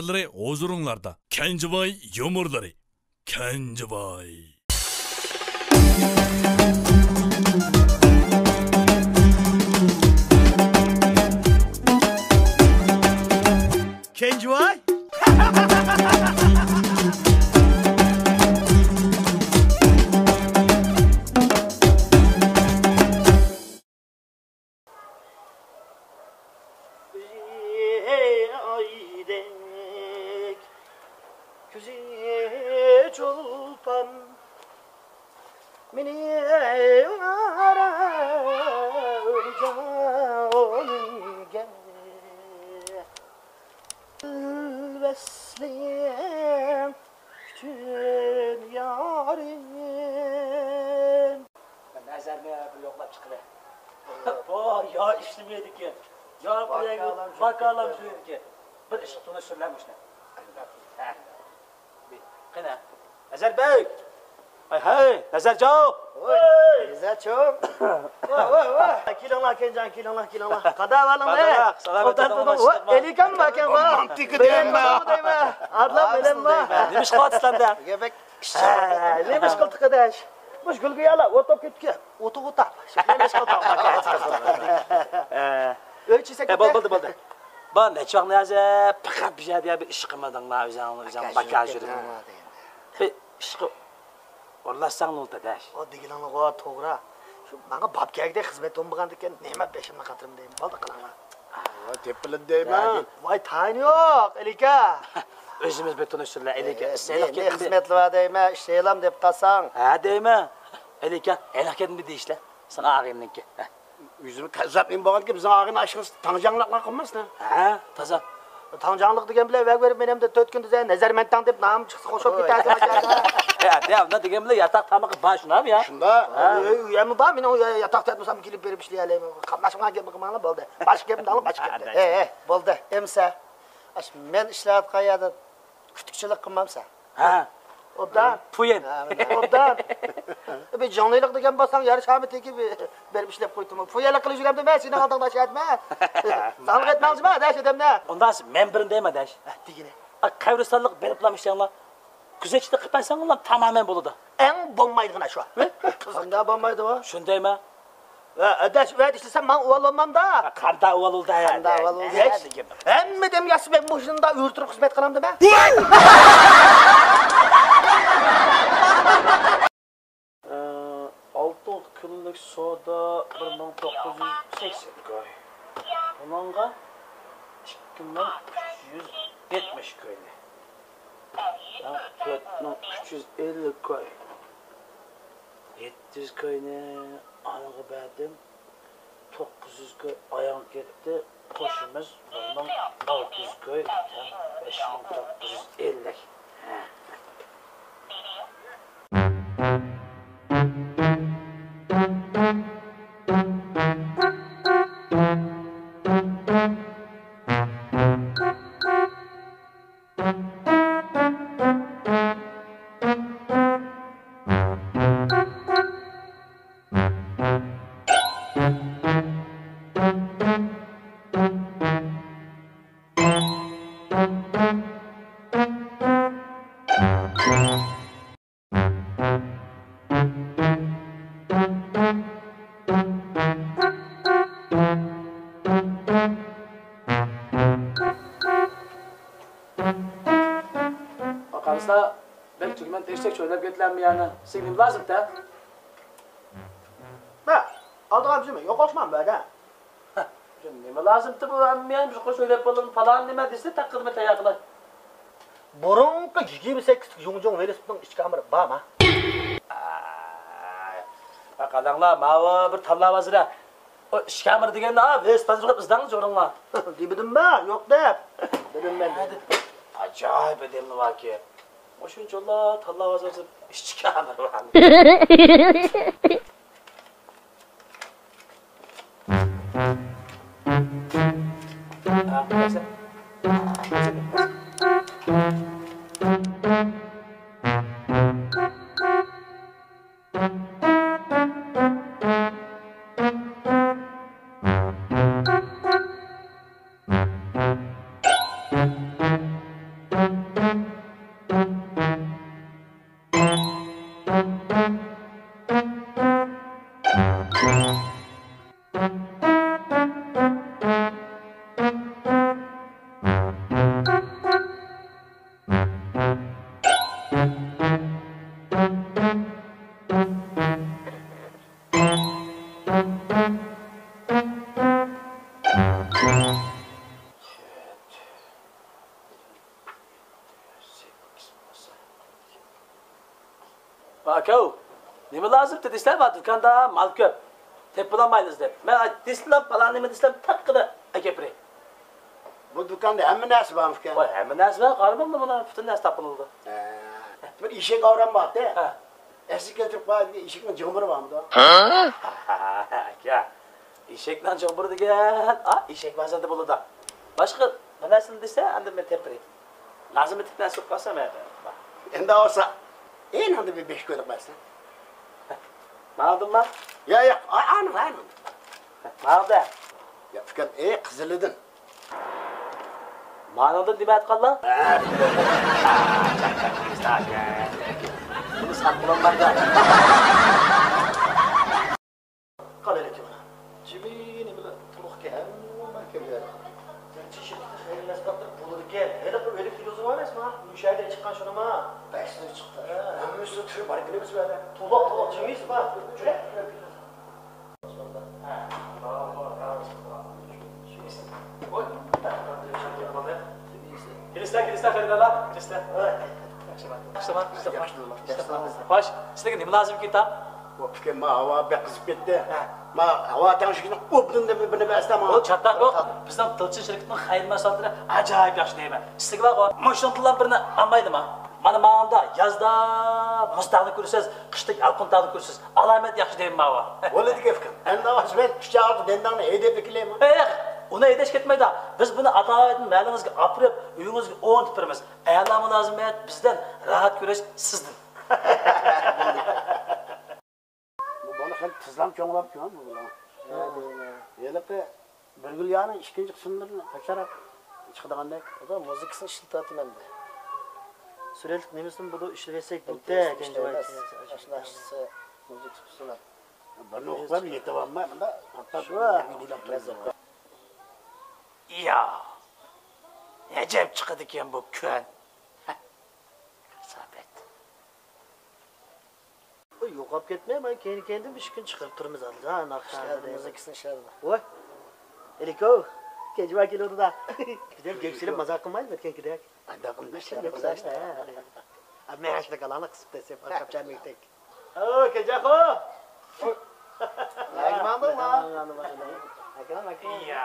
huzurunlarda. Kenjiboy yumurları. Kenjiboy. Kenjiboy? Ya işlemeydik ya. Ya buraya bakalım söyledik ya. Bir ışıktığını söylemişler. Kına. Nazar Bey. Hay Nazarcan. Nazarcan. Kilonlar Kencan kilonlar. Kadavalım be. Elikan bakın ba. Mantıklı diyeyim ba. Adlam benim ba. Demiş Katislan'da. Gebek. Demiş kıltıkadaş. Muş gülgü yala. Otop ketke. Otu. Demiş kıltık bakın. Ölçüsek. Buldu. Ben de çok naze fakat bir şey diye bir iş kılmadın la üzerine bakar şurada. Bir iş Orlaşsan ne oldu daş? O digilanı o toğra. Şu bana babkayda hizmet olmagan diken neyme peşimden katırım deyim. Balda kılana. Tepilin deyim. Vay tayini yok Elika. Özümüz bir tanıştırlar Elika. Ne hizmetli var deyime şeylam deyip tasan. Ha deyime. Elika elaketin bir deyişle. Sana ağrıyım ki. Yüzümü kazaplayayım bağın ki bizim ağrını aşırız tanıcanlıkla kılmaz ne? Ha taza. Tanıcanlık diken bile verip benim de 4 gün düzen nezermentten deyip nam çıksa koşup giderdim. Ya devam da diken bile yatak tamamı başına abi ya. Şunda. Yemi var mı o yatakta etmesem kilip verip işleyelim. Kaplaşma gelmek bana boldu. Baş gelip de alıp baş gelip. Boldu. Emse. Men işlehat kayada kütükçülük kılmamsa. Ha. Obdan. Puyen. Obdan. Bir canlılık diken basan yarış Ahmet'teki verip işlep koydum. Puyenlik kılıcı geldim ben seni aldığında şey etme. Sağlık etmez mi? Daş edem ne? Ondan sonra men birin deyme daş. Digine. Kavrusallık berip lamışlar. Güzeçte kıpaysan ulan tamamen buludu. En bombaydığına şu. Kızım da bombaydı o. Şundayma. Ödeş ver işlesem ben uval olmam da. Kanda uval oldu ya. Kanda uval oldu ya. Hem dem yası ben boşunda ürtürüp hizmet kılam da ben. 6 kunluk soda 1980 koy. Bununla 2370 koydu. 4350 koy. 700 koy ne? Anığı verdim. 900 koy ayağım gitti. Koşumuz bundan 600 koy. 5950. Bakanızda ben tükmen teştek şöyle getlenmeyene signim lazım da. Ha, aldığım şey mi? Yok olmam böyle. Neme lazımdı bu anlayan şu şöyle yapalım falan demediyse takılma tayaklar. Burunqa 28 junjung velosipedin iç kamera var mı? Bakalımlar mava bir talla vazira. O iç kamera degen ha velosipedini bizden zorunla. Demedim ben, yok de. Dedim ben. Acayip edemli var ki. O şunca Allah talla vazirsi iç kamera var. Neyse. Aka, nima lazım dedizler var dükkanda mal köp. Tep bulamayız deb. Men deslam falan nima deslam taqqida akepri. Bu dükkanda hamma narsa bormi ekan? Voy, hamma narsa bor, qarmamda buni butun narsa topildi. Bir eshak avram borda. Ha. Eski keltirib qo'yadigan eshakning jig'miri bormi? Aka, eshakdan jobir degan. Eshak bazada bo'ladi. Boshqa narsani desa, endi men tepri. Lazım etib narsa qilsam edi. Endi olsa, endi bir 5 ko'ylak bersin. Ma'lummi? Yo'q, aniq. Ma'lumda. Ya fikr, qizilidan. Ma'lumda nima aytganlar? Buni saqlanmanda. Qara ekan. Jimini bilan turuqga hamma kelgan. Çeşitli xeyirlasbatlar bulurken, hele bir öyle filozof emasmi? Müşahede chiqqan shunimi? 5 so'z chiqdi. Hammasi tushib barkimiz böyle. To'liq jingiz bor. Juda. Kilistan xaridorlar, kilistan. Xo'sh, sizlarga nima lazım ekan? Bu fikr ma havo bek qizib ketdi. Ma havo tanishlikni o'bdinda bir nima istaman. O chatlar yo'q. Bizning tilchi shirkatining xayr maslahatlari ajoyib yaxshi deyman. Sizlarga bor. Mashina tillar birini olmaydimi? Mana manda yozda mustaqil ko'rsangiz, qishda yalqintarni ko'rsangiz, alomat yaxshi deyman ma. Bo'ladi fikr. Endi hozir men kuchog'i dendangni haydab kelaymi? Uni haydash ketmaydi. Biz buni atoyatni malingizga olib, uyingizga o'rnatib beramiz. A'lomi lozimiyat bizdan, rahat ko'rish sizdan. Bu bana hal tizlam çoğulap ki bu bulan. Yelipte Birgül yani ikinci kısımlarını kaçarak çıkıdığında. O da müzikasını işletim ben de. Sürelik nemisini bunu işlesek bu da kendi var. Aşısı müzik kısımlar. Bana okula bir yetim ama hatta Şu an Ya. Acayip çıkıdı ki bu kön. Sabit. yo'qolib ketmayman, men kendim bir kun chiqarib turamiz hali. Ha, naqshlarda müzikasini ishlardi. Voy. Eliko, kechva keluvdi-da. Gidib gepsilib maza qilmaydi o'tgan kerak. anda qilmashlar. Men hashna kalani qisib desam, qapchanlikdek. O, kejaxo. Nagmandingmi? Ya.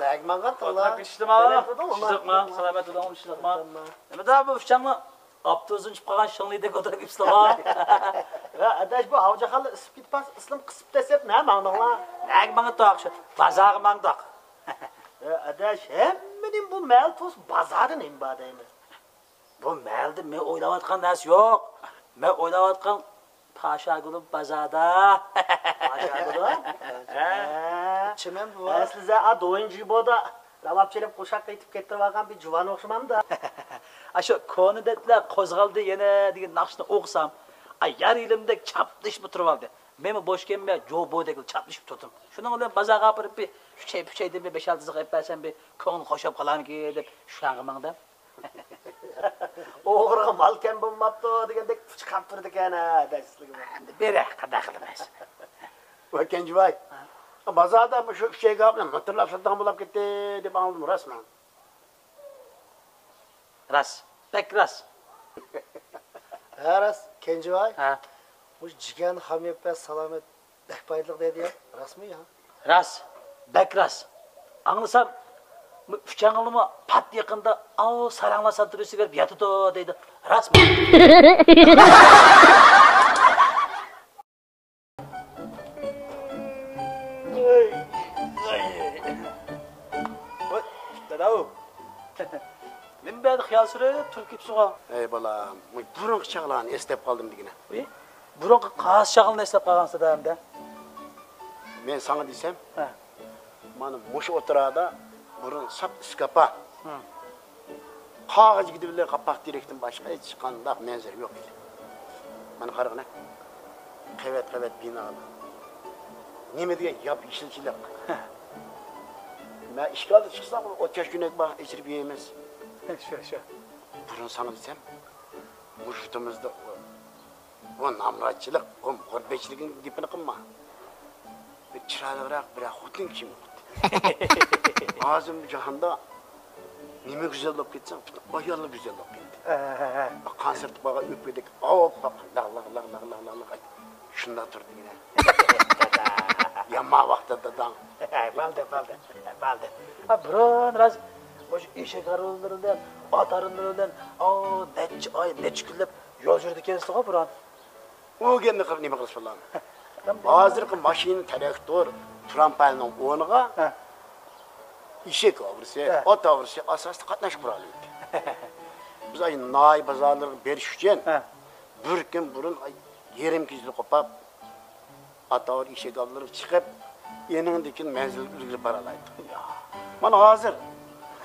Nagmanga to'la. Pishdimu? Pishdiqmi? Salomat bo'ling, pishdiqmi? Nimada bu fichangni Abduzun çıp qalan şınlıydı ko'tarib ipsizlar. Ya adaş bu avjaxalni isib ketpas, islim qisib desep nima ma'nolar? Nag manga to'q, bazar mangdoq. Ya adaş hemmenin bu maltos bazarı nima bor deymi? Bu malni men o'ylayotgan narsa yo'q. Men o'ylayotgan Paşagul'un bazarda. Paşagul'un? Chimen bu. Sizlar a do'yinchi boda lavabchelab qo'shaqqa yetib ketib olgan bir juvon o'xshamam-da. Shu konidetlar qo'zg'aldi yana degan naqshni o'qisam, yar ilimda chapdish bitirib oldi. Men bo'sh kelmay jo'bodagi chapdishib turdim. Shuning bilan bazarga borib bir puchay deb 5-6 ziq aytmasam bir ko'ngil qo'shib qolamki deb shang'imangda. O'g'riga malkam bo'lmabdi degandek chiqib turdi ekan deysizligim. Endi bera qada qilamiz. Vakenjivay. Bazada bu şu şey gapni hatırlab satdan bulab ketdi deb anladım rasman. Ras. Pek ras. Ha ras, Kenjiboy. Ha. Bu jigan hamiyat salomat baxbaylik dedi ya. Rasmi ya. Ras. Bek ras. Anglasam Fichangilmi pat yaqinda saranglasam turisi berib yotdi deydi. Rasmi. Dadao. Men bir xiyol surib turib ketibsiz-ku. Ey bolam, burunqi chaqlarni eslab qoldim degina. Burunqi qaz chaqilni eslab qolgansizda hamda. Men sana desem, Ha. mana mush o'tirada burun sap iskapa. Qog'oz gidiblar qapoq direkdan boshqa hech qanday manzar yo'q edi. Mana qarag'ana. Qavat binolar. Nima degan yop ishilchilik. Men ishgalda chiqsam, o'tkash kunak bor, ichirib yeymiz. Shu. Burun sana desem, muşutumuzda o namratçılık, o gurbetçiliğin gipini kılma. Bir çıralıqraq, bir xudin kim yoxdu. Azim cahanda Nime güzel olup gitsen, bayalı güzel olup gitti. Bak konsert bağa öpmedik. Hop bak la. Şunda durdu yine. Yama vakti dadan. Balde. Ha buran raz boş eşek arılarından, at arılarından, neç güllep yol жүрді екенсіз ғой buran. O kendi kıp nime kılıç falan. Hazırkı maşinin traktör, trampolinin onuğa işek avırsı, at avırsı asaslı katnaşıp buralıydı. Biz ay nay pazarları beriş üçün bir gün burun yerim kizli kopap at avır işek avırıp çıkıp yenindeki menzilleri paralaydı. Bana hazır.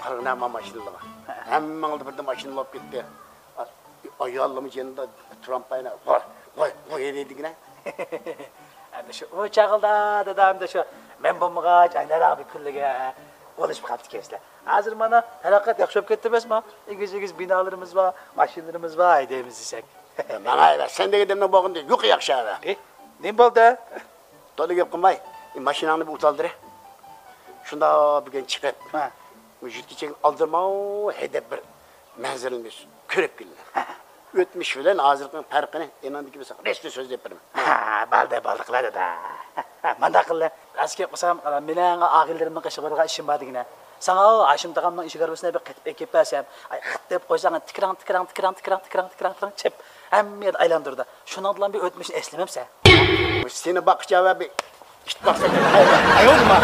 Kargına ama maşinlığa. Hemen aldı bir de maşinlı olup gitti. Ayağımın yanında trampoline vay edildiğine. Hem şu o çağılda dedem de şu men bulmagaç aylar abi küllige oluşup kaptı kesler. Hazır bana harakat yakışıp gitti mi? İgiz binalarımız var, maşinlerimiz var, aydemiz isek. Bana evet, sen de gidemden bakın diye yok yakışa be. Ne oldu? Dolu gibi kımay, maşinanı bir utaldır. Şunda bir gün çıkıp, müjit geçen aldırma o hedef bir menzilimiz, körep gelin. Ötmüş filan hazırlıkın farkını enandı gibi sakın resmi söz yaparım. Baldıklar da. Manda kılla. Asker kusam menen ağillerimden kaşıbarga işim var digine. Sana aşım tağamның işi garbasına bir qetip ekip basam. Ay qıttep qo'ysang tikran çep. Hamma aylandırdı. Şundan bilan bir ötmüşün eslememse. Seni bakıcı ve bir işte baksa. Ay olma.